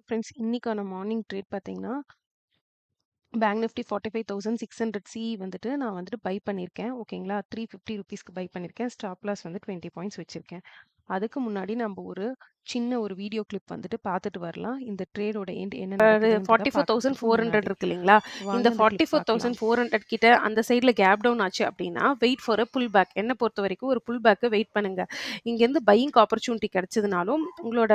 Friends, இன்னைக்கான morning trade பார்த்தீங்கன்னா, bank Nifty 45,600 வந்துட்டு நான் வந்துட்டு பை பண்ணியிருக்கேன். ஓகேங்களா? ₹350க்கு பை பண்ணியிருக்கேன். ஸ்டாப் லாஸ் வந்து 20 பாயிண்ட்ஸ் வச்சிருக்கேன். அதுக்கு முன்னாடி நம்ம ஒரு சின்ன ஒரு வீடியோ கிளிப் வந்துட்டு பார்த்துட்டு வரலாம். இந்த ட்ரேடோட எண்ட் என்ன நடக்குதுன்றத பார்க்கறதுக்கு 44,400 முன்னாடி. இருக்கு இல்லைங்களா? இந்த வாங்க அந்த கிளிப் பார்க்கலாம். 44,400 கிட்ட அந்த சைடில் கேப் டவுன் ஆச்சு அப்படின்னா wait for a pullback. என்ன பொறுத்த வரைக்கும் ஒரு புல் பேக்கை வெயிட் பண்ணுங்க. இங்கேருந்து பையிங் ஆப்பர்ச்சுனிட்டி கிடைச்சதுனாலும் உங்களோட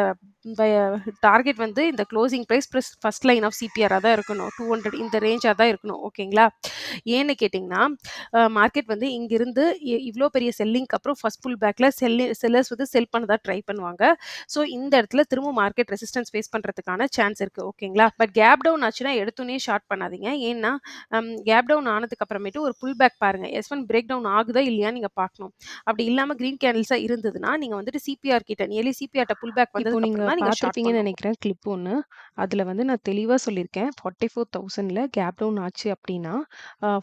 டார்கெட் வந்து இந்த closing price plus first line of சிபிஆராக தான் இருக்கணும். 200 இந்த ரேஞ்சாக தான் இருக்கணும். ஓகேங்களா? ஏன்னு கேட்டிங்கன்னா மார்க்கெட் வந்து இங்கிருந்து இவ்வளோ பெரிய செல்லிங்க்கு அப்புறம் ஃபர்ஸ்ட் புல் பேக்கில் செல்லர்ஸ் வந்து செல் பண்ண தான் ட்ரை பண்ணுவாங்க. ஸோ இந்த இடத்துல திரும்ப மார்க்கெட் ரெசிஸ்டன்ஸ் ஃபேஸ் பண்ணுறதுக்கான சான்ஸ் இருக்குது. ஓகேங்களா? பட் கேப் டவுன் ஆச்சுன்னா எடுத்துனே ஷார்ட் பண்ணாதீங்க. ஏன்னா கேப் டவுன் ஆனதுக்கு அப்புறமேட்டு ஒரு புல் பேக் பாருங்க. S1 பிரேக் டவுன் ஆகுதா இல்லையா நீங்கள் பார்க்கணும். அப்படி இல்லாமல் க்ரீன் கேண்டில்ஸாக இருந்ததுன்னா நீங்கள் வந்துட்டு சிபிஆர் கிட்ட நியர்லி சிபிஆர்ட்ட புல் பேக் இப்போ வந்ததுக்கு நீங்க அப்புறம் தான் நீங்கள் ஷார்ட் பார்த்துருப்பீங்கன்னு பண்ணணும். நினைக்கிறேன் கிளிப் ஒண்ணு. அதுல வந்து நான் தெளிவா சொல்லியிருக்கேன். 44,000ல கேப் டவுன் ஆச்சு அப்படின்னா,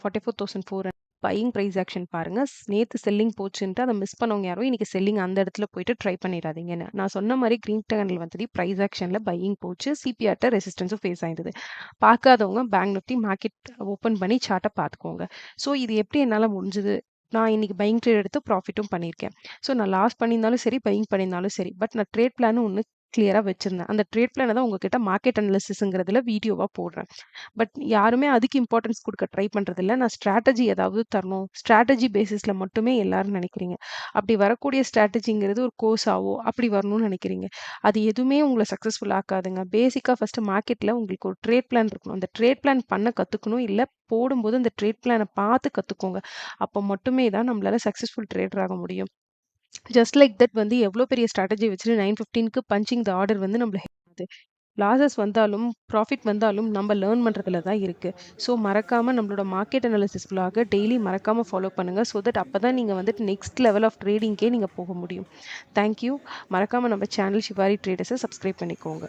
44,400 பையிங் பிரைஸ் ஆக்ஷன் பாருங்க. நேத்து செல்லிங் போச்சுன்ட்டு அத மிஸ் பண்ணவங்க யாரும் இன்னைக்கு செல்லிங் அந்த இடத்துல போயிட்டு ட்ரை பண்ணிறாதீங்கன்னு. நான் சொன்ன மாரி கிரீன் கேண்டில் வந்து பிரைஸ் ஆக்ஷன்ல பையிங் போச்சு. சிபிஆர்ட்ட ரெசிஸ்டன்ஸும் ஃபேஸ் ஆயிருந்தது. பார்க்காதவங்க பேங்க் நிஃப்டி மார்க்கெட் ஓப்பன் பண்ணி சார்ட்ட பார்த்துக்கோங்க. ஸோ இது எப்படி என்னால முடிஞ்சது? நான் இன்னைக்கு பையிங் ட்ரேட் எடுத்து ப்ராஃபிட்டும் பண்ணியிருக்கேன். ஸோ நான் லாஸ் பண்ணியிருந்தாலும் சரி, பையிங் பண்ணியிருந்தாலும் சரி. பட் நான் ட்ரேட் பிளான் ஒண்ணு கிளியரா வச்சிருந்தேன். அந்த ட்ரேட் பிளான தான் உங்ககிட்ட மார்க்கெட் அனாலிசிஸ்ங்கிறதுல வீடியோவா போடுறேன். பட் யாருமே அதுக்கு இம்பார்ட்டன்ஸ் குடுக்க ட்ரை பண்றதில்ல. நான் ஸ்ட்ராட்டஜி ஏதாவது தரணும். ஸ்ட்ராட்டஜி பேசிஸ்ல மட்டுமே எல்லாரும் நினைக்கிறீங்க. அப்படி வரக்கூடிய ஸ்ட்ராட்டஜிங்கிறது ஒரு கோர்ஸாவோ அப்படி வரணும்னு நினைக்கிறீங்க. அது எதுவுமே உங்கள சக்சஸ்ஃபுல் ஆக்காதுங்க. பேசிக்கா ஃபர்ஸ்ட் மார்க்கெட்ல உங்களுக்கு ஒரு ட்ரேட் பிளான் இருக்கணும். அந்த ட்ரேட் பிளான் பண்ண கத்துக்கணும். இல்ல போடும்போது அந்த ட்ரேட் பிளான பார்த்து கத்துக்கோங்க. அப்ப மட்டுமே தான் நம்மளால சக்சஸ்ஃபுல் ட்ரேடர் ஆக முடியும். ஜஸ்ட் லைக் தட் வந்து எவ்வளோ பெரிய ஸ்ட்ராட்டஜி வச்சுட்டு 9:15க்கு பஞ்சிங் த ஆர்டர் வந்து நம்மள ஆகுது. லாஸஸ் வந்தாலும், ப்ராஃபிட் வந்தாலும் நம்ம லேர்ன் பண்றதுல தான் இருக்கு. ஸோ மறக்காம நம்மளோட மார்க்கெட் அனாலிசிஸ் விலாக டெய்லி மறக்காம ஃபாலோ பண்ணுங்க. ஸோ தட் அப்பதான் நீங்க வந்துட்டு நெக்ஸ்ட் லெவல் ஆஃப் ட்ரேடிங்க்கே நீங்க போக முடியும். Thank you. மறக்காம நம்ம சேனல் ஷிவாரி ட்ரேடர்ஸை சப்ஸ்கிரைப் பண்ணிக்கோங்க.